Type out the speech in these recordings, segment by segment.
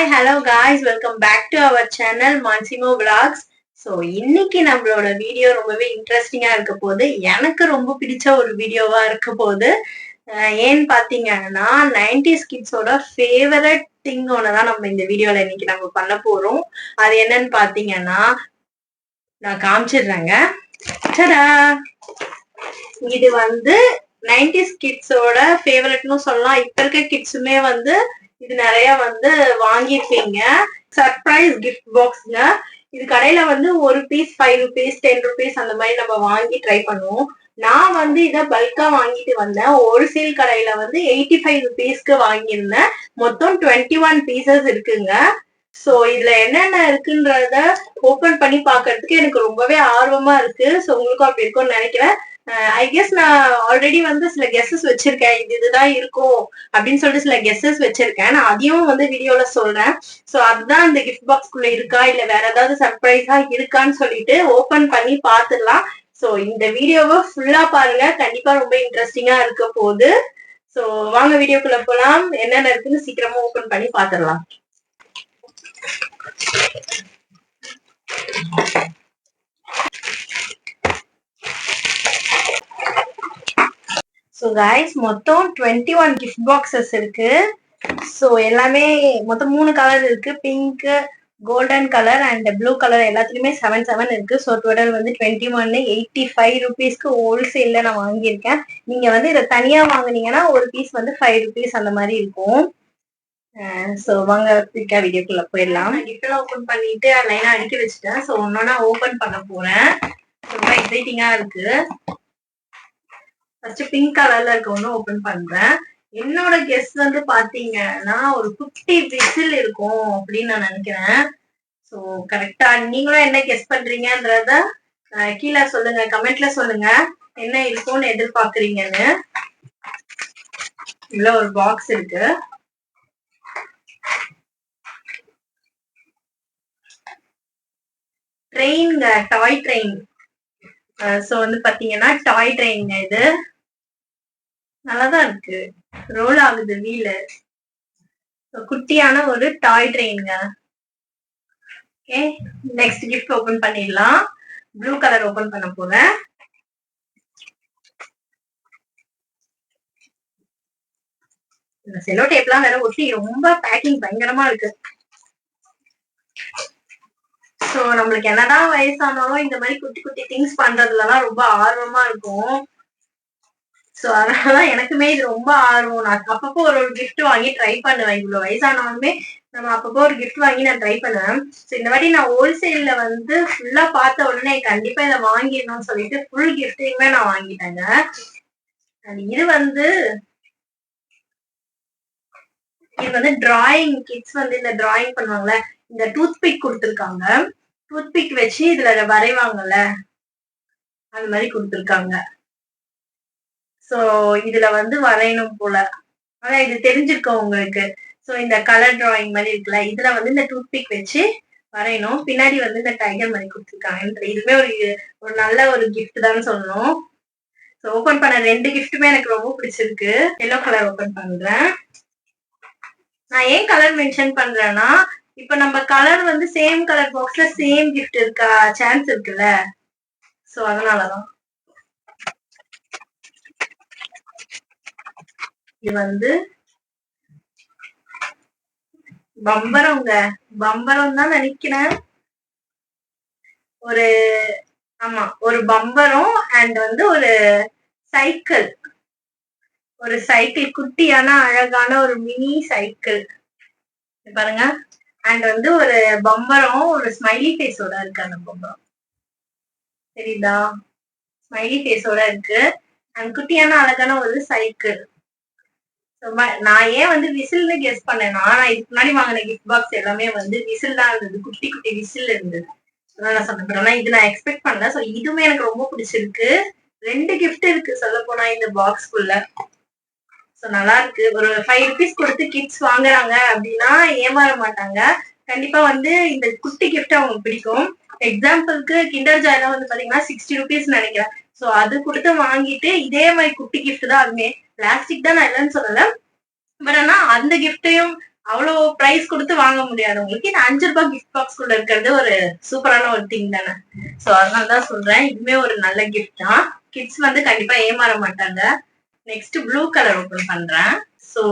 Hi hello guys, welcome back to our channel Mansimo vlogs. So இன்னைக்கு நம்மளோட video ரொம்பவே இன்ட்ரெஸ்டிங்கா இருக்க போகுது. எனக்கு ரொம்ப பிடிச்ச ஒரு வீடியோவா இருக்க போகுது. ஏன்னு பாத்தீங்கன்னா 90s கிட்ஸோட ஃபேவரட் திங் ஒன்னுதான் நம்ம இந்த வீடியோல இன்னைக்கு நம்ம பண்ண போறோம். அது என்னன்னு பாத்தீங்கன்னா நான் காமிச்சிடுறேங்க. இது வந்து 90s கிட்ஸோட ஃபேவரட்னு சொல்லலாம். இப்ப இருக்க கிட்ஸுமே வந்து இது நிறைய வந்து வாங்கிருப்பீங்க. Surprise gift பாக்ஸ்ங்க. இது கடையில வந்து ஒரு பீஸ் 5 rupees 10 rupees அந்த மாதிரி நம்ம வாங்கி ட்ரை பண்ணுவோம். நான் வந்து இதை பல்கா வாங்கிட்டு வந்தேன். ஒரு சேல் கடையில வந்து 85 rupeesக்கு வாங்கியிருந்தேன். மொத்தம் 21 பீசஸ் இருக்குங்க. சோ இதுல என்னென்ன இருக்குன்றத ஓபன் பண்ணி பாக்குறதுக்கு எனக்கு ரொம்பவே ஆர்வமா இருக்கு. சோ உங்களுக்கும் அப்படி இருக்கும்னு நினைக்கிறேன். ஐ கெஸ் நான் ஆல்ரெடி வந்து சில கெஸ்ஸஸ் வச்சிருக்கேன். இதுதான் இருக்கும் அப்படின்னு சொல்லிட்டு சில கெஸ்ஸஸ் வச்சிருக்கேன். நான் அதையும் வந்து வீடியோல சொல்றேன். சோ அதுதான் இந்த கிஃப்ட் பாக்ஸ்குள்ள இருக்கா இல்ல வேற ஏதாவது சர்ப்ரைஸா இருக்கான்னு சொல்லிட்டு ஓபன் பண்ணி பாத்துடலாம். சோ இந்த வீடியோவை ஃபுல்லா பாருங்க, கண்டிப்பா ரொம்ப இன்ட்ரெஸ்டிங்கா இருக்க போகுது. சோ வாங்க வீடியோக்குள்ள போலாம். என்னென்ன இருக்குன்னு சீக்கிரமா ஓபன் பண்ணி பாத்துடலாம். ஸோ கைஸ், மொத்தம் 21 கிஃப்ட் பாக்ஸஸ் இருக்கு. ஸோ எல்லாமே மொத்தம் 3 கலர் இருக்கு. Pink, golden colour and blue colour எல்லாத்துலயுமே 7 இருக்கு. ஸோ டோட்டல் வந்து 21 85 rupeesக்கு ஹோல்சேல்ல நான் வாங்கியிருக்கேன். நீங்க வந்து இதை தனியா வாங்குனீங்கன்னா ஒரு பீஸ் வந்து 5 rupees அந்த மாதிரி இருக்கும். ஸோ வாங்க வீடியோக்குள்ள போயிடலாம். கிஃப்ட் எல்லாம் ஓபன் பண்ணிட்டு லைனா அடுக்கி வச்சுட்டேன். ஸோ ஒன்னொன்னா ஓபன் பண்ண போறேன். ரொம்ப எக்ஸைட்டிங்கா இருக்கு. ஃபர்ஸ்ட் பிங்க் கலர்ல இருக்க ஒண்ணு ஓபன் பண்றேன். என்னோட கெஸ் வந்து பாத்தீங்கன்னா ஒரு 50 விசில் இருக்கும் அப்படின்னு நான் நினைக்கிறேன். சோ கரெக்டா நீங்களும் என்ன கெஸ் பண்றீங்கன்றத கீழே சொல்லுங்க, கமெண்ட்ல சொல்லுங்க என்ன இருக்கும்னு எதிர்பார்க்கறீங்கன்னு. இதுல ஒரு பாக்ஸ் இருக்கு. ட்ரெயின்ங்க, டாய் ட்ரெயின். சோ வந்து பாத்தீங்கன்னா டாய் ட்ரெயின்ங்க. இது நல்லாதான் இருக்கு, ரோல் ஆகுது வீலு. குட்டியான ஒரு டாய் ட்ரெயின்ங்க. ஓகே, நெக்ஸ்ட் கிஃப்ட் ஓபன் பண்ணிடலாம். ப்ளூ கலர் ஓபன் பண்ண போறேன். இந்த செல்லோ டேப்லாம் வேற ஒட்டி ரொம்ப பேக்கிங் பயங்கரமா இருக்கு. சோ நம்மளுக்கு என்னதான் வயசானாலும் இந்த மாதிரி குட்டி குட்டி திங்ஸ் பண்றதுலலாம் ரொம்ப ஆர்வமா இருக்கும். சோ அதனாலதான் எனக்குமே இது ரொம்ப ஆர்வம். நான் அப்பப்போ ஒரு கிஃப்ட் வாங்கி ட்ரை பண்ணுவேன். இவ்வளவு வயசானாலுமே நம்ம அப்பப்போ ஒரு கிஃப்ட் வாங்கி நான் ட்ரை பண்ணுவேன். சோ இந்த வாட்டி நான் ஹோல்சேல்ல வந்து ஃபுல்லா பார்த்த உடனே கண்டிப்பா இதை வாங்கிடணும்னு சொல்லிட்டு ஃபுல் கிஃப்டையுமே நான் வாங்கிட்டேங்க. இது வந்து டிராயிங், கிட்ஸ் வந்து இந்த டிராயிங் பண்ணுவாங்கல்ல, இந்த டூத் பிக் கொடுத்துருக்காங்க. டூத் பிக் வச்சு இதுல வரைவாங்கல்ல, அந்த மாதிரி கொடுத்துருக்காங்க. சோ இதுல வந்து வரையணும் போல. ஆனா இது தெரிஞ்சிருக்கோம் உங்களுக்கு. சோ இந்த கலர் டிராயிங் மாதிரி இருக்குல்ல, இதுல வந்து இந்த டூத் பிக் வச்சு வரையணும். பின்னாடி வந்து இந்த டைகர் மாதிரி கொடுத்துருக்காங்க. இதுவே ஒரு நல்ல ஒரு கிஃப்ட் தான் சொல்லணும். சோ ஓபன் பண்ண 2 கிஃப்ட்டுமே எனக்கு ரொம்ப பிடிச்சிருக்கு. எல்லோ கலர் ஓபன் பண்றேன். நான் ஏன் கலர் மென்ஷன் பண்றேன்னா, இப்ப நம்ம கலர் வந்து சேம் கலர் பாக்ஸ்ல சேம் கிஃப்ட் இருக்கா சான்ஸ் இருக்குல்ல. சோ அதனாலதான். இது வந்து பம்பரம்ங்க. பம்பரம் தான் நினைக்கிறேன். ஒரு பம்பரம் அண்ட் வந்து ஒரு சைக்கிள். ஒரு சைக்கிள், குட்டியான அழகான ஒரு மினி சைக்கிள் பாருங்க. அண்ட் வந்து ஒரு பம்பரம், ஒரு ஸ்மைலி ஃபேஸோட இருக்கு. அந்த பம்பரம் தெரியுதா? ஸ்மைலி ஃபேஸோட இருக்கு. அண்ட் குட்டியான அழகான ஒரு சைக்கிள். நான் ஏன் வந்து விசில்னு கெஸ் பண்ணேன்னா, நான் இதுக்கு முன்னாடி வாங்கின கிஃப்ட் பாக்ஸ் எல்லாமே வந்து விசில் தான் இருந்தது. குட்டி குட்டி விசில் இருந்தது. நான் சொன்னேன். ஆனா இது நான் எக்ஸ்பெக்ட் பண்ணல. சோ இதுவுமே எனக்கு ரொம்ப பிடிச்சிருக்கு. 2 கிஃப்ட் இருக்கு சொல்ல போனா இந்த பாக்ஸ்குள்ள. சோ நல்லா இருக்கு. ஒரு 5 rupees கொடுத்து கிட்ஸ் வாங்குறாங்க அப்படின்னா ஏமாற மாட்டாங்க. கண்டிப்பா வந்து இந்த குட்டி கிஃப்ட் அவங்களுக்கு பிடிக்கும். எக்ஸாம்பிளுக்கு கிண்டர் ஜாய்லாம் வந்து பாத்தீங்கன்னா 60 rupees நினைக்கிறேன். சோ அது கொடுத்து வாங்கிட்டு இதே மாதிரி குட்டி கிஃப்ட் தான். அதுமே பிளாஸ்டிக் தான், நான் இல்லைன்னு சொல்லல. பட் ஆனா அந்த கிஃப்டையும் அவ்வளவு பிரைஸ் கொடுத்து வாங்க முடியாதவங்களுக்கு இந்த 5 ரூபாய் கிஃப்ட் பாக்ஸ் குள்ள இருக்கிறது ஒரு சூப்பரான ஒரு திங் தானே. சோ அதனாலதான் சொல்றேன், இதுவுமே ஒரு நல்ல கிஃப்ட் தான். கிட்ஸ் வந்து கண்டிப்பா ஏமாற மாட்டாங்க. நெக்ஸ்ட் ப்ளூ கலர் ஓபன் பண்றேன். சோ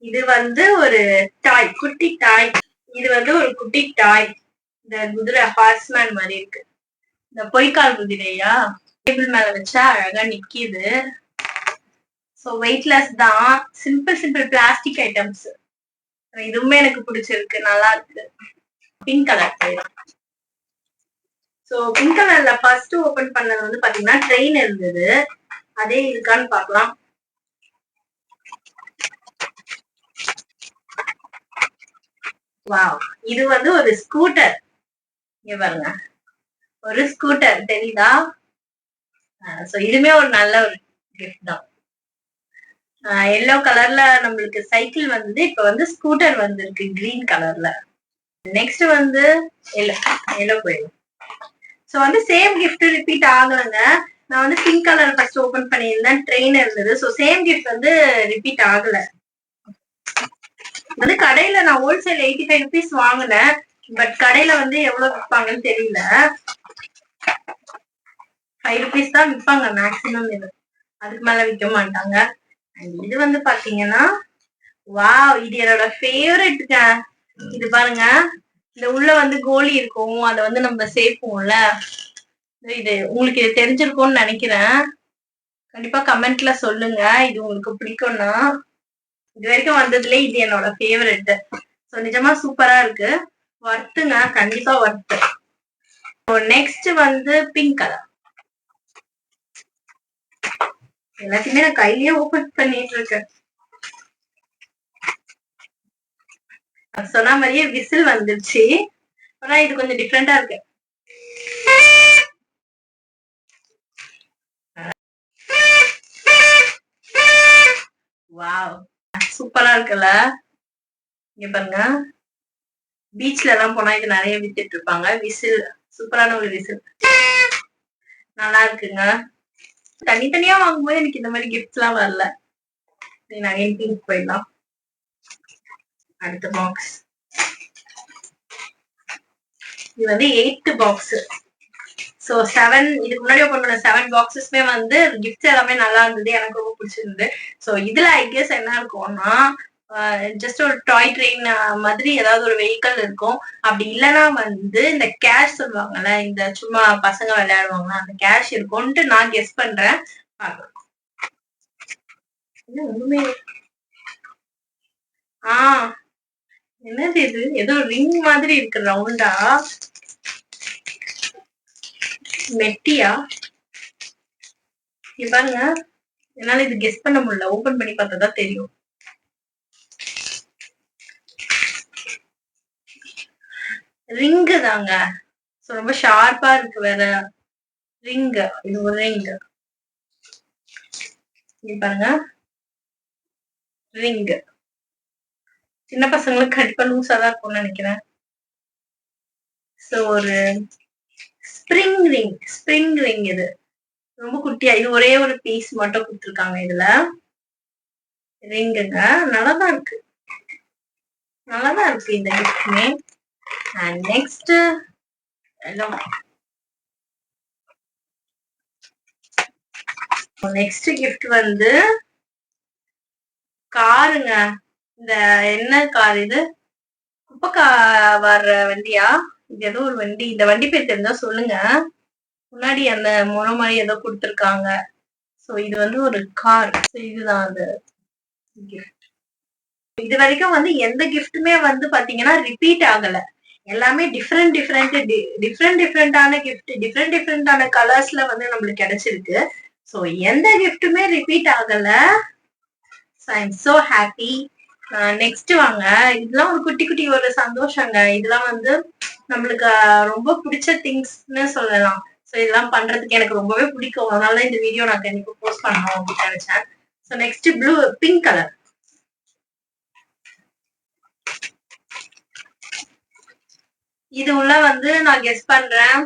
இது வந்து ஒரு டாய், குட்டி டாய். இது வந்து ஒரு குட்டி டாய். இந்த குதிரை ஹார்ஸ்மேன் மாதிரி இருக்கு. இந்த பொய்க்கால் குதிரையா டேபிள் மேல வச்சா அழகா நிக்கிது. சோ வெயிட்லெஸ் தான். Simple plastic items. இதுவுமே எனக்கு பிடிச்சிருக்கு, நல்லா இருக்கு. Pink colour. சோ பிங்க் கலர்ல ஃபர்ஸ்ட் ஓபன் பண்ணது வந்து பாத்தீங்கன்னா ட்ரெயின் இருந்தது. அதே இருக்கான்னு பாக்கலாம். வாவ், இது வந்து ஒரு ஸ்கூட்டர். இங்க பாருங்க, ஒரு ஸ்கூட்டர் தெரியுதா? சோ இதுமே ஒரு நல்ல ஒரு கிஃப்ட் தான். எல்லோ கலர்ல நம்மளுக்கு சைக்கிள் வந்தது, இப்ப வந்து ஸ்கூட்டர் வந்திருக்கு கிரீன் கலர்ல. நெக்ஸ்ட் வந்து எல்லோ போயிடும். சோ வந்து சேம் கிஃப்ட் ரிப்பீட் ஆகலங்க. நான் வந்து பிங்க் கலர் ஃபர்ஸ்ட் ஓபன் பண்ணியிருந்தேன், ட்ரெயின் இருந்தது. சோ சேம் கிஃப்ட் வந்து ரிப்பீட் ஆகல. வந்து கடையில நான் ஹோல்சேல் 85 rupees வாங்கினேன். பட் கடையில வந்து எவ்வளவு விற்பாங்கன்னு தெரியல. 5 rupees தான் விற்பாங்க மேக்சிமம். இது அதுக்கு மேல விற்க மாட்டாங்க. இது வந்து பாத்தீங்கன்னா வாவ், இது என்னோட ஃபேவரட்ங்க. இது பாருங்க, இந்த உள்ள வந்து கோலி இருக்கும், அதை வந்து நம்ம சேர்ப்போம்ல. இது உங்களுக்கு இது தெரிஞ்சிருக்கும்னு நினைக்கிறேன். கண்டிப்பா கமெண்ட்ல சொல்லுங்க இது உங்களுக்கு பிடிக்கும்னா. இது வரைக்கும் வந்ததுல இது என்னோட ஃபேவரட். ஸோ நிஜமா சூப்பரா இருக்கு, ஒர்த்துங்க, கண்டிப்பா ஒர்த்து. நெக்ஸ்ட் வந்து பிங்க் கலர். எல்லாத்தையுமே நான் கையிலேயே ஓபன் பண்ணிட்டு இருக்கேன். சொன்ன மாதிரியே விசில் வந்துருச்சு. ஆனா இது கொஞ்சம் டிஃப்ரெண்டா இருக்கு. வாவ், சூப்பரா இருக்குல்ல. இங்க பாருங்க, பீச்ல எல்லாம் போனா இது நிறைய வித்துட்டு இருப்பாங்க. விசில், சூப்பரான ஒரு விசில், நல்லா இருக்குங்க. தனித்தனியா வாங்கும்போது எனக்கு இந்த மாதிரி கிஃப்ட்ஸ் எல்லாம் வரல. நிறைய பிங்க் போயிடலாம். அடுத்த பாக்ஸ், இது வந்து 8th பாக்ஸ். சோ 7, இதுக்கு முன்னாடி ஓபன் பண்ண 7 பாக்ஸஸ்மே வந்து கிஃப்ட்ஸ் எல்லாமே நல்லா இருந்தது, எனக்கு ரொம்ப பிடிச்சிருந்தது. சோ இதுல ஐ கெஸ் என்ன இருக்கும்னா ஜஸ்ட் ஒரு டாய் ட்ரெயின் மாதிரி ஏதாவது ஒரு வெஹிக்கல் இருக்கும். அப்படி இல்லைன்னா வந்து இந்த கேஷ் சொல்லுவாங்கல்ல, இந்த சும்மா பசங்க விளையாடுவாங்க, அந்த கேஷ் இருக்கும்ட்டு நான் கெஸ் பண்றேன். ஒண்ணுமே என்னது இது? ஏதோ ரிங் மாதிரி இருக்கு ரவுண்டா. மெட்டியா? இங்க பாருங்க, என்னால இது கெஸ் பண்ண முடியல, ஓபன் பண்ணி பார்த்தாதான் தெரியும். ரிங்கு தாங்க. ரொம்ப ஷார்ப்பா இருக்கு வேற. ரிங், இது ஒரு ரிங். இங்க பாருங்க, ரிங். சின்ன பசங்களுக்கு கண்டிப்பா லூஸா தான் இருக்கும்னு நினைக்கிறேன். சோ ஒரு ஸ்ப்ரிங் ரிங், ஸ்ப்ரிங் ரிங். இது ரொம்ப குட்டியா, இது ஒரே ஒரு பீஸ் மட்டும் கொடுத்துருக்காங்க இதுல. ரிங்குங்க, நல்லாதான் இருக்கு, நல்லாதான் இருக்கு இந்த கிஃப்ட்மே. அண்ட் நெக்ஸ்ட் நெக்ஸ்ட் கிஃப்ட் வந்து காருங்க. இந்த என்ன கார் இது? குப்பை வர்ற வண்டியா? இது ஏதோ ஒரு வண்டி. இந்த வண்டி பேர் தெரிஞ்சா சொல்லுங்க. முன்னாடி அந்த முறை மாதிரி ஏதோ கொடுத்துருக்காங்க. சோ இது வந்து ஒரு கார். இதுதான் அந்த கிஃப்ட். இது வரைக்கும் வந்து எந்த கிஃப்ட்டுமே வந்து பாத்தீங்கன்னா ரிப்பீட் ஆகல. எல்லாமே டிஃப்ரெண்டான கிஃப்ட், டிஃப்ரெண்டான கலர்ஸ்ல வந்து நம்மளுக்கு கிடைச்சிருக்கு. சோ எந்த கிஃப்ட்டுமே ரிப்பீட் ஆகல. I am so happy. Next வாங்க, இதெல்லாம் ஒரு குட்டி குட்டி ஒரு சந்தோஷங்க. இதெல்லாம் வந்து நம்மளுக்கு ரொம்ப பிடிச்ச திங்ஸ்ன்னு சொல்லலாம். சோ இதெல்லாம் பண்றதுக்கு எனக்கு ரொம்பவே பிடிக்கும். அதனால இந்த வீடியோ நான் கண்டிப்பா போஸ்ட் பண்ணணும் அப்படின்னு நினைச்சேன். So next pink colour. இது உள்ள வந்து நான் கெஸ் பண்றேன்.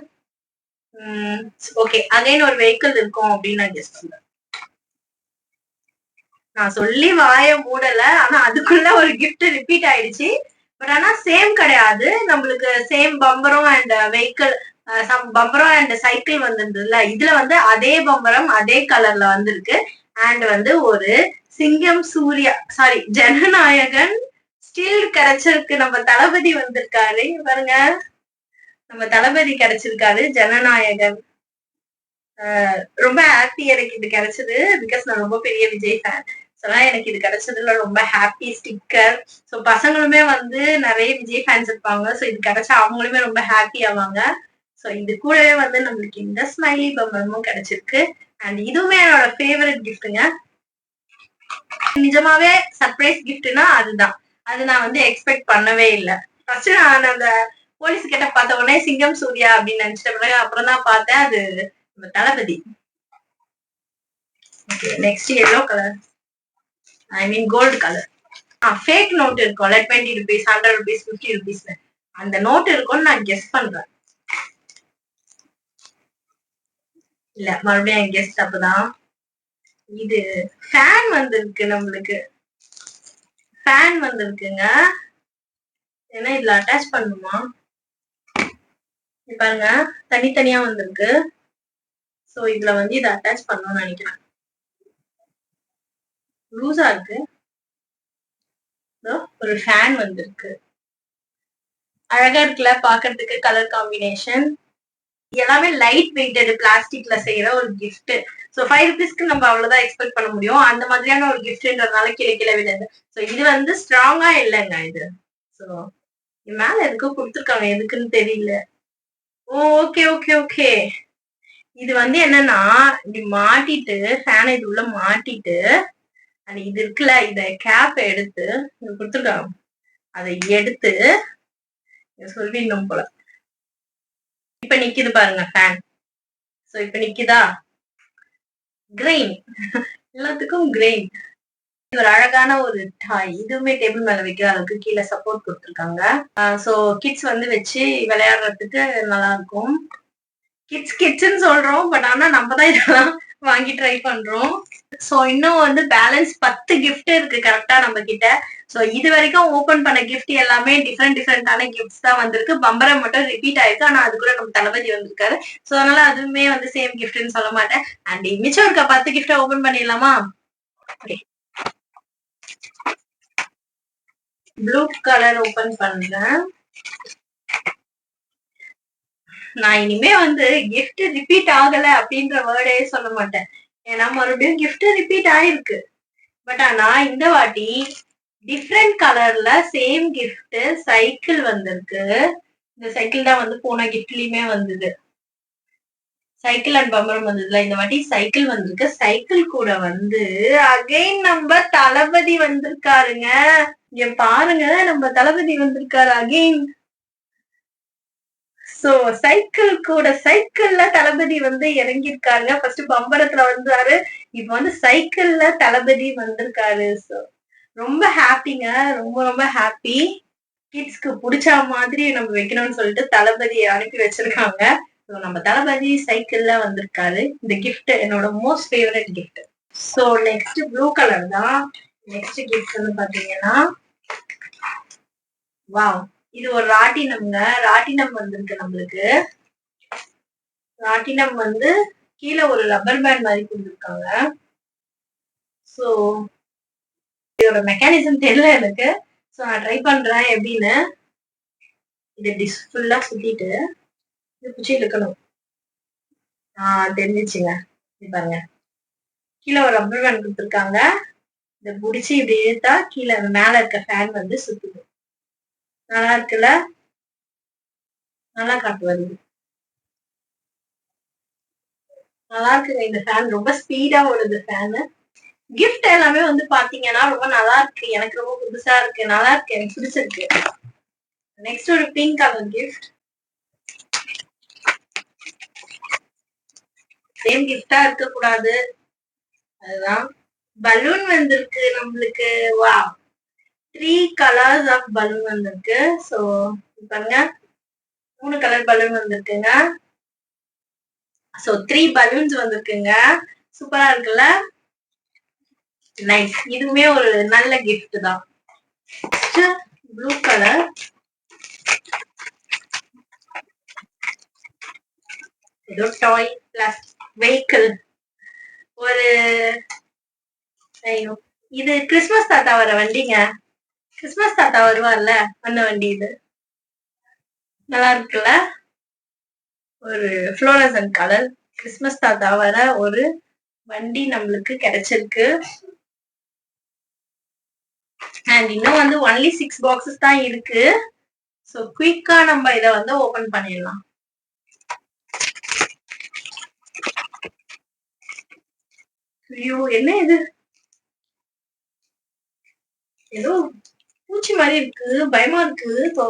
ஓகே, அகைன் ஒரு வெஹிக்கிள் இருக்கும் அப்படின்னு நான் கெஸ் பண்றேன். நான் சொல்லி வாய மூடல. ஆனா அதுக்குள்ள ஒரு கிஃப்ட் ரிப்பீட் ஆயிடுச்சு. பட் ஆனா சேம் கிடையாது. நம்மளுக்கு சேம் பம்பரம் அண்ட் வெஹிக்கிள் பம்பரம் அண்ட் சைக்கிள் வந்திருந்ததுல, இதுல வந்து அதே பம்பரம் அதே கலர்ல வந்திருக்கு. அண்ட் வந்து ஒரு சிங்கம் சூர்யா ஜனநாயகன் ஸ்டில் கிடைச்சிருக்கு. நம்ம தளபதி வந்திருக்காரு பாருங்க. நம்ம தளபதி கிடைச்சிருக்காரு ஜனநாயகன். ரொம்ப ஹாப்பி எனக்கு இது கிடைச்சது. பிகாஸ் நான் ரொம்ப பெரிய விஜய் ஃபேன். எனக்கு இது கிடைச்சதுல ரொம்ப ஹாப்பி ஸ்டிக்கர். ஸோ பசங்களுமே வந்து நிறைய விஜய் ஃபேன்ஸ் இருப்பாங்க. ஸோ இது கிடைச்சா அவங்களுமே ரொம்ப ஹாப்பி ஆவாங்க. ஸோ இது கூடவே வந்து நம்மளுக்கு இந்த ஸ்மைலி பம்பரமும் கிடைச்சிருக்கு. அண்ட் இதுவுமே என்னோட ஃபேவரட் கிஃப்ட்டுங்க. நிஜமாவே சர்ப்ரைஸ் கிஃப்ட்னா அதுதான். அது நான் வந்து எக்ஸ்பெக்ட் பண்ணவே இல்லை. ஃபர்ஸ்ட் நான் அந்த போலீஸ் கிட்ட பார்த்த உடனே சிங்கம் சூர்யா அப்படின்னு நினைச்சிட்ட பிறகு அப்புறம் தான் பார்த்தேன் அது தளபதி. Next yellow colour, I mean gold colour. Fake note இருக்கும்ல, 20 rupees, 100 rupees, 50 rupees, அந்த நோட் இருக்கும்னு நான் கெஸ் பண்றேன். இல்ல, மறுபடியும் என் கெஸ் தப்புதான். இது ஃபேன் வந்திருக்கு. நம்மளுக்கு ஃபேன் வந்திருக்குங்க. ஏன்னா இதுல அட்டாச் பண்ணுமா பாருங்க, தனித்தனியா வந்திருக்கு. சோ இதுல வந்து இதை அட்டாச் பண்ணணும்னு நினைக்கிறேன். லூசா இருக்கு. ஒரு ஃபேன் வந்திருக்கு. அழகா இருக்குல்ல பாக்குறதுக்கு கலர் காம்பினேஷன். எல்லாமே லைட் வெயிட்டட் பிளாஸ்டிக்ல செய்யற ஒரு கிஃப்ட். சோ 5 rupeesக்கு நம்ம அவ்வளவுதான் எக்ஸ்பெக்ட் பண்ண முடியும். அந்த மாதிரியான ஒரு கிஃப்ட்ன்றதுனால கீழே விழுது. சோ இது வந்து ஸ்ட்ராங்கா இல்லைங்க இது. சோ இது மேல எதுக்கும் கொடுத்துருக்காங்க, எதுக்குன்னு தெரியல. Okay okay okay. இது வந்து என்னன்னா, இப்படி மாட்டிட்டு ஃபேனை இது உள்ள மாட்டிட்டு இது இருக்குல்ல, இத கேப் எடுத்து கொடுத்துருக்காங்க. அதை எடுத்து சொல்லிடணும் போல. இப்ப நிக்குது பாருங்க ஃபேன். சோ இப்ப நிக்குதா, கிரெயின் எல்லாத்துக்கும் கிரெயின். ஒரு அழகான ஒரு டாய். இதுவுமே டேபிள் மேல வைக்கிற அளவுக்கு கீழே சப்போர்ட் கொடுத்துருக்காங்க. சோ கிட்ஸ் வந்து வச்சு விளையாடுறதுக்கு நல்லா இருக்கும். கிட்ஸ்ன்னு சொல்றோம், பட் ஆனா நம்ம தான் இதெல்லாம் வாங்கி ட்ரை பண்றோம். சோ இன்னும் வந்து பேலன்ஸ் 10 கிஃப்ட் இருக்கு கரெக்டா நம்ம கிட்ட. சோ இது வரைக்கும் ஓபன் பண்ண கிஃப்ட் எல்லாமே டிஃப்ரெண்டான கிஃப்ட்ஸ் தான் வந்திருக்கு. பம்பரம் மட்டும் ரிப்பீட் ஆயிருக்கு. ஆனா அது கூட நம்ம தளபதி வந்திருக்காரு. சோ அதனால அதுவுமே வந்து சேம் கிஃப்ட்னு சொல்ல மாட்டேன். அண்ட் மிச்சம் இருக்க 10 கிஃப்ட ஓபன் பண்ணிடலாமா? ப்ளூ கலர் ஓபன் பண்றேன். நான் இனிமே வந்து கிஃப்ட் ரிப்பீட் ஆகல அப்படின்ற வேர்டே சொல்ல மாட்டேன். ஏன்னா மறுபடியும் கிஃப்ட் ரிப்பீட் ஆயிருக்கு. பட் ஆனா இந்த வாட்டி டிஃப்ரெண்ட் கலர்ல சேம் கிஃப்ட் சைக்கிள் வந்திருக்கு. இந்த சைக்கிள் தான் வந்து போன கிஃப்ட்லயுமே வந்தது. சைக்கிள் அண்ட் பம்பரம் வந்ததுல இந்த வாட்டி சைக்கிள் வந்திருக்கு. சைக்கிள் கூட வந்து அகைன் நம்ம தளபதி வந்திருக்காருங்க. இங்க பாருங்க, நம்ம தளபதி வந்திருக்காரு அகைன். சோ சைக்கிள் கூட சைக்கிள்ல தளபதி வந்து இறங்கியிருக்காங்க. ஃபர்ஸ்ட் பம்பரத்துல வந்தாரு, இப்ப வந்து சைக்கிள்ல தளபதி வந்திருக்காரு. சோ ரொம்ப ஹாப்பிங்க, ரொம்ப ரொம்ப ஹாப்பி. கிட்ஸ்க்கு பிடிச்ச மாதிரி நம்ம வைக்கணும்னு சொல்லிட்டு தளபதியை அனுப்பி வச்சிருக்காங்க. ஸோ நம்ம தளபதி சைக்கிள்ல வந்திருக்காரு. இந்த கிஃப்ட் என்னோட most favourite gift. So next blue colour தான். நெக்ஸ்ட் கிஃப்ட் வந்து பாத்தீங்கன்னா, வாவ், இது ஒரு ராட்டினம்ங்க. ராட்டினம் வந்திருக்கு நம்மளுக்கு. ராட்டினம் வந்து கீழே ஒரு ரப்பர் பேண்ட் மாதிரி கொடுத்துருக்காங்க. ஸோ இதோட மெக்கானிசம் தெரியல எனக்கு. ஸோ நான் ட்ரை பண்றேன் எப்படின்னு. இதை டிஷ் ஃபுல்லா சுத்திட்டு இது பிடிச்சி இழுக்கணும். தெரிஞ்சிச்சுங்க. இது பாருங்க, கீழே ஒரு ரப்பர் பேண்ட் கொடுத்துருக்காங்க. இதை பிடிச்சி இப்படி இழுத்தா கீழே மேல இருக்க ஃபேன் வந்து சுத்துது. நல்லா இருக்குல்ல, நல்லா காட்டு வருது. நல்லா இருக்குங்க இந்த ஃபேன். ரொம்ப ஸ்பீடா ஓடுது ஃபேனு. கிஃப்ட் எல்லாமே வந்து பாத்தீங்கன்னா ரொம்ப நல்லா இருக்கு. எனக்கு ரொம்ப புதுசா இருக்கு, நல்லா இருக்கு, எனக்கு பிடிச்சிருக்கு. நெக்ஸ்ட் ஒரு பிங்க் கலர் கிஃப்ட். சேம் கிஃப்டா இருக்க கூடாது, அதுதான். பலூன் வந்திருக்கு நம்மளுக்கு. வா, 3 colors ஆஃப் பலூன் வந்திருக்கு. சோ பாருங்க, 3 கலர் பலூன் வந்திருக்குங்க. சோ 3 பலூன்ஸ் வந்திருக்குங்க. சூப்பரா இருக்குல்ல. நைஸ், இதுவுமே ஒரு நல்ல கிஃப்ட் தான். ப்ளூ கலர், ஏதோ டாய் பிளஸ் வெஹிக்கிள். ஒரு ஐயோ, இது கிறிஸ்மஸ் தாத்தா வர வண்டிங்க. கிறிஸ்மஸ் தாத்தா வருவார்ல அந்த வண்டி இது. நல்லா இருக்குல்ல, ஒரு ஃப்ளோரசன்ட் கலர் கிறிஸ்மஸ் தாத்தா வர ஒரு வண்டி நம்மளுக்கு கிடைச்சிருக்கு. அண்ட் இன்னும் வந்து ஒன்லி 6 பாக்ஸஸ் தான் இருக்கு. சோ குயிக்கா நம்ம இத வந்து ஓபன் பண்ணிடலாம். ஐயோ, என்ன இது, ஏதோ பூச்சி மாதிரி இருக்கு, பயமா இருக்கு. சோ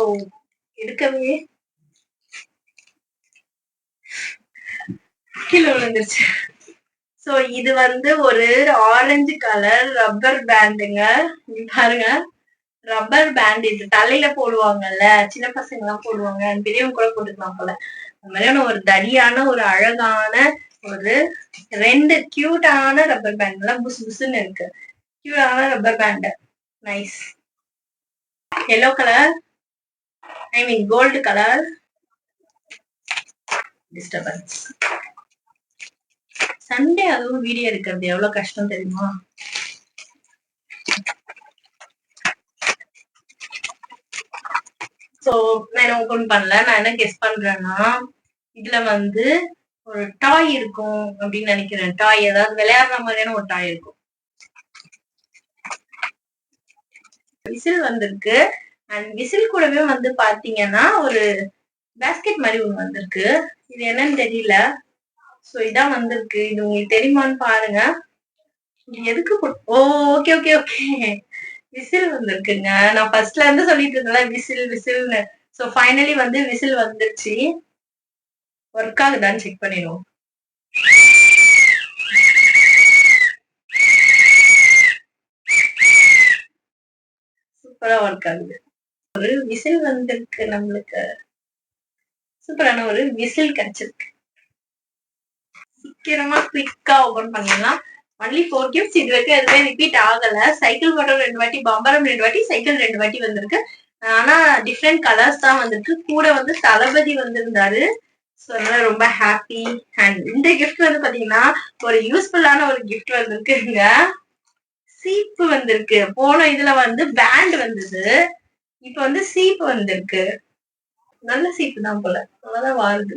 எடுக்கவே கீழே விழுந்துருச்சு. சோ இது வந்து ஒரு ஆரஞ்சு கலர் ரப்பர் பேண்டுங்க. பாருங்க, ரப்பர் பேண்ட். இது தலையில போடுவாங்கல்ல, சின்ன பசங்க எல்லாம் போடுவாங்க, பெரியவங்க கூட போட்டுக்கலாம் போல. அந்த மாதிரியான ஒரு தடியான ஒரு அழகான ஒரு 2 கியூட்டான ரப்பர் பேண்ட் எல்லாம் புசு புசுன்னு இருக்கு. கியூட்டான rubber band. Nice. Yellow colour, I mean gold colour. Disturbance. Sunday அதுவும் வீடியோ எடுக்கிறது எவ்வளவு கஷ்டம் தெரியுமா? சோ நான் என்ன ஓபன் பண்ணல. நான் என்ன கெஸ் பண்றேன்னா, இதுல வந்து ஒரு டாய் இருக்கும் அப்படின்னு நினைக்கிறேன். டாய், ஏதாவது விளையாடுற மாதிரியான ஒரு டாய் இருக்கும். விசில் வந்திருக்கு. அண்ட் விசில் கூடவே வந்து பாத்தீங்கன்னா ஒரு பேஸ்கெட் மாதிரி ஒண்ணு வந்திருக்கு. இது என்னன்னு தெரியல. சோ இதான் வந்திருக்கு. இது உங்களுக்கு தெரியுமான்னு பாருங்க. எதுக்கு ஓ, ஓகே ஓகே ஓகே, விசில் வந்திருக்குங்க. நான் ஃபர்ஸ்ட்ல இருந்து சொல்லிட்டு இருந்தேன் விசில் விசில்னு. சோ ஃபைனலி வந்து விசில் வந்துருச்சு. ஒர்க் ஆகுதான்னு செக் பண்ணிடுவோம். சூப்பரா ஒர்க் ஆகுது. ஒரு விசில் வந்திருக்கு நம்மளுக்கு. சூப்பரான ஒரு விசில் கிடைச்சிருக்கு. சீக்கிரமா குயிக்கா ஓபன் பண்ணிடலாம். Only 4 gifts. இது வரைக்கும் எதுவுமே ரிப்பீட் ஆகல. சைக்கிள் மட்டும் 2 வாட்டி, பம்பரம் 2 வாட்டி, சைக்கிள் 2 வாட்டி வந்திருக்கு. ஆனா டிஃப்ரெண்ட் கலர்ஸ் தான் வந்திருக்கு. கூட வந்து தளபதி வந்திருந்தாரு. சோ அதனால ரொம்ப ஹாப்பி. அண்ட் இந்த கிஃப்ட் வந்து பாத்தீங்கன்னா ஒரு யூஸ்ஃபுல்லான ஒரு கிஃப்ட் வந்திருக்குங்க. சீப்பு வந்திருக்கு. போன இதுல வந்து பேண்ட் வந்தது, இப்ப வந்து சீப்பு வந்திருக்கு. நல்ல சீப்பு தான் போல, அவ்வளவுதான் வாருது.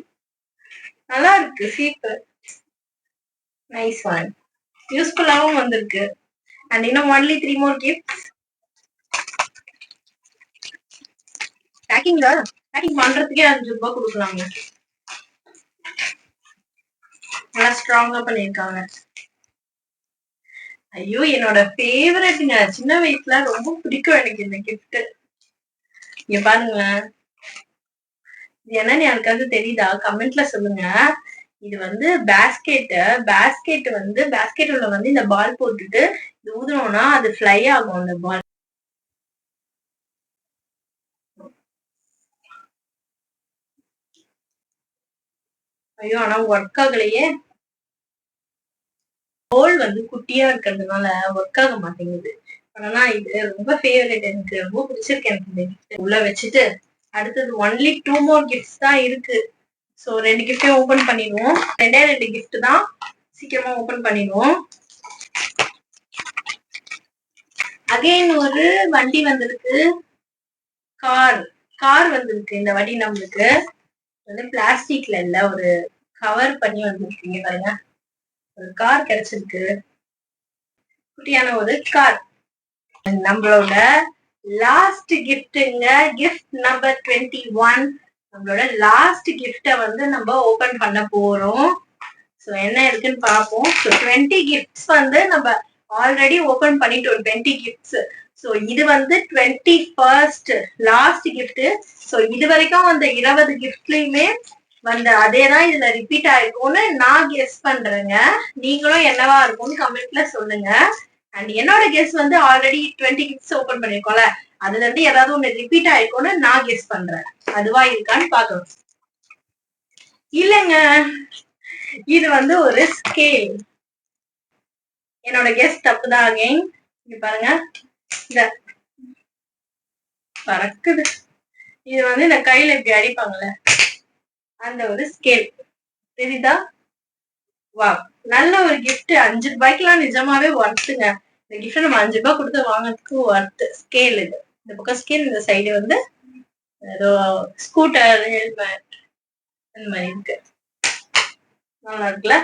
நல்லா இருக்கு சீப்பு. Nice one. யூஸ்ஃபுல்லாவும் வந்திருக்கு. அண்ட் இன்னும் ஒன்லி 3 more gifts. பேக்கிங்ல பேக்கிங் பண்றதுக்கே 5 ரூபாய் கொடுக்கலாங்க. நல்லா ஸ்ட்ராங்கா பண்ணிருக்காங்க. ஐயோ, என்னோட ஃபேவரட்ங்க. சின்ன வயசுல ரொம்ப பிடிக்கும் எனக்கு இந்த கிஃப்ட். இங்க பாருங்களேன், இது என்னன்னு யாருக்காவது தெரியுதா? கமெண்ட்ல சொல்லுங்க. இது வந்து பேஸ்கெட் வந்து பேஸ்கெட் உள்ள வந்து இந்த பால் போட்டுட்டு இது ஊதுனோம்னா அது ஃப்ளை ஆகும் அந்த பால். ஐயோ, ஆனா ஒர்க் ஆகலையே. ஹோல் வந்து குட்டியா இருக்கிறதுனால ஒர்க் ஆக மாட்டேங்குது. ஆனா இது ரொம்ப ஃபேவரட், எனக்கு ரொம்ப பிடிச்சிருக்கு. எனக்கு இந்த gift உள்ள வச்சுட்டு அடுத்தது ஒன்லி 2 more gifts தான் இருக்கு. சோ 2 கிஃப்டையும் ஓபன் பண்ணிடுவோம். 2 gift தான், சீக்கிரமா ஓபன் பண்ணிடுவோம். அகைன் ஒரு வண்டி வந்திருக்கு. கார் வந்திருக்கு. இந்த வண்டி நம்மளுக்கு வந்து பிளாஸ்டிக்ல இல்ல, ஒரு கவர் பண்ணி வந்திருக்கீங்க பாருங்க. ஒரு கார் கிடைச்சிருக்கு. குட்டியான ஒரு கார். நம்மளோட லாஸ்ட் கிஃப்ட்ங்க. Gift number 21. நம்மளோட லாஸ்ட் கிஃப்ட வந்து நம்ம ஓபன் பண்ண போறோம். சோ என்ன இருக்குன்னு பாப்போம். சோ 20 கிஃப்ட்ஸ் வந்து நம்ம ஆல்ரெடி ஓபன் பண்ணிட்டோம். 20 கிஃப்ட்ஸ். சோ இது வந்து 21st லாஸ்ட் கிஃப்ட். சோ இது வரைக்கும் அந்த 20 கிஃப்ட்லயுமே வந்து அதேதான் இதுல ரிப்பீட் ஆயிருக்கும்னு நான் கெஸ் பண்றேங்க. நீங்களும் என்னவா இருக்கும்னு கமெண்ட்ல சொல்லுங்க. அண்ட் என்னோட கெஸ் வந்து ஆல்ரெடி 20 கிஃப்ட்ஸ் ஓபன் பண்ணிருக்கோம்ல, அதுல இருந்து ஏதாவது ஒண்ணு ரிப்பீட் ஆயிருக்கும்னு நான் கெஸ் பண்றேன். அதுவா இருக்கான்னு பாக்கலாம். இல்லங்க, இது வந்து ஒரு ஸ்கேல். என்னோட கெஸ்ட் தப்புதான் அகைன். இங்க பாருங்க, இந்த பறக்குது. இது வந்து இந்த கையில இப்படி அடிப்பாங்கல்ல, அந்த ஒரு ஸ்கேல் தெரியுதா? வா, நல்ல ஒரு கிஃப்ட். 5 ரூபாய்க்குலாம் நிஜமாவே ஒர்த்துங்க. இந்த கிஃப்ட் நம்ம 5 ரூபாய் கொடுத்து வாங்கறதுக்கு ஒர்த். ஸ்கேல் இது, இந்த பக்கம் ஸ்கேல், இந்த சைடு வந்து ஏதோ ஸ்கூட்டர் ஹெல்மெட் அந்த மாதிரி இருக்கு. நல்லா இருக்குல்ல?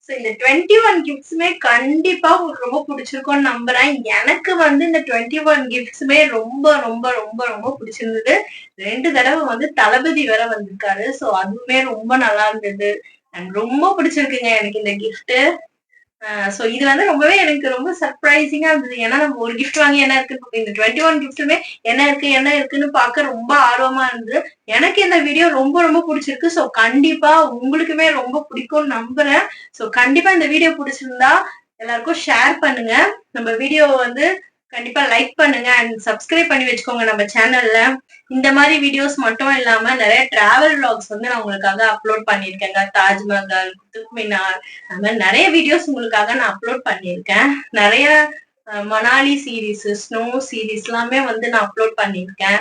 இந்த 21 கிஃப்ட்ஸுமே கண்டிப்பா உங்களுக்கு ரொம்ப பிடிச்சிருக்கும்னு நம்புறேன். எனக்கு வந்து இந்த 21 கிஃப்ட்ஸுமே ரொம்ப ரொம்ப ரொம்ப ரொம்ப பிடிச்சிருந்தது. 2 தடவை வந்து தளபதி வேற வந்திருக்காரு. சோ அதுவுமே ரொம்ப நல்லா இருந்தது. அண்ட் ரொம்ப பிடிச்சிருக்குங்க எனக்கு இந்த கிஃப்ட். சோ இது வந்து ரொம்பவே எனக்கு ரொம்ப சர்ப்ரைசிங்கா இருந்தது. ஏன்னா நம்ம ஒரு கிஃப்ட் வாங்கி என்ன இருக்குன்னு இந்த 21 கிஃப்ட்டுமே என்ன இருக்குன்னு பார்க்க ரொம்ப ஆர்வமா இருந்தது. எனக்கு இந்த வீடியோ ரொம்ப ரொம்ப பிடிச்சிருக்கு. சோ கண்டிப்பா உங்களுக்குமே ரொம்ப பிடிக்கும்னு நம்புறேன். சோ கண்டிப்பா இந்த வீடியோ பிடிச்சிருந்தா எல்லாருக்கும் ஷேர் பண்ணுங்க. நம்ம வீடியோ வந்து கண்டிப்பா லைக் பண்ணுங்க அண்ட் சப்ஸ்கிரைப் பண்ணி வச்சுக்கோங்க நம்ம சேனல்ல. இந்த மாதிரி வீடியோஸ் மட்டும் இல்லாம நிறைய டிராவல் vlogs வந்து நான் உங்களுக்காக அப்லோட் பண்ணிருக்கேங்க. தாஜ்மஹால், குத்துப் மினார், அது மாதிரி நிறைய வீடியோஸ் உங்களுக்காக நான் அப்லோட் பண்ணிருக்கேன். நிறைய மணாலி சீரீஸ், ஸ்னோ சீரீஸ் எல்லாமே வந்து நான் அப்லோட் பண்ணிருக்கேன்.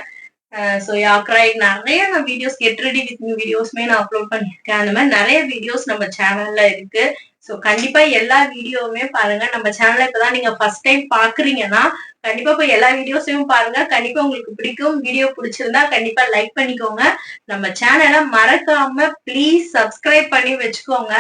ஸோ யாக்ராய் நிறைய நான் videos, get ready with me வீடியோஸ்மே நான் அப்லோட் பண்ணிருக்கேன். அந்த மாதிரி நிறைய வீடியோஸ் நம்ம சேனல்ல இருக்கு. ஸோ கண்டிப்பா எல்லா வீடியோவுமே பாருங்க. நம்ம சேனலை இப்பதான் நீங்க ஃபர்ஸ்ட் டைம் பாக்குறீங்கன்னா கண்டிப்பா போய் எல்லா வீடியோஸையும் பாருங்க. கண்டிப்பா உங்களுக்கு பிடிக்கும். வீடியோ பிடிச்சிருந்தா கண்டிப்பா லைக் பண்ணிக்கோங்க. நம்ம சேனலை மறக்காம ப்ளீஸ் சப்ஸ்கிரைப் பண்ணி வச்சுக்கோங்க.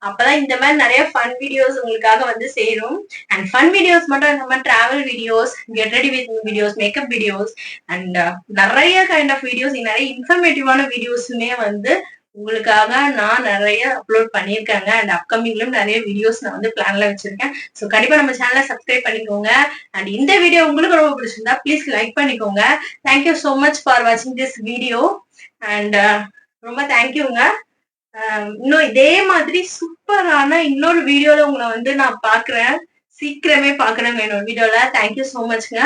அப்பதான் இந்த மாதிரி நிறைய ஃபன் வீடியோஸ் உங்களுக்காக வந்து சேரும். அண்ட் ஃபன் வீடியோஸ் மட்டும் இல்லாம travel videos, get ready with videos, makeup videos and நிறைய கைண்ட் ஆஃப் வீடியோஸ், நிறைய இன்ஃபர்மேட்டிவான வீடியோஸுமே வந்து உங்களுக்காக நான் நிறைய அப்லோட் பண்ணியிருக்கேங்க. அண்ட் அப்கமிங்லயும் நிறைய வீடியோஸ் நான் வந்து பிளான்ல வச்சிருக்கேன். ஸோ கண்டிப்பா நம்ம சேனலை சப்ஸ்கிரைப் பண்ணிக்கோங்க. அண்ட் இந்த வீடியோ உங்களுக்கு ரொம்ப பிடிச்சிருந்தா ப்ளீஸ் லைக் பண்ணிக்கோங்க. தேங்க்யூ சோ மச் ஃபார் வாட்சிங் திஸ் வீடியோ. அண்ட் ரொம்ப தேங்க்யூங்க. இன்னும் இதே மாதிரி சூப்பரான இன்னொரு வீடியோல உங்களை வந்து நான் பாக்குறேன். சீக்கிரமே பாக்குறேங்க என்னோட வீடியோல. Thank you so மச்ங்க.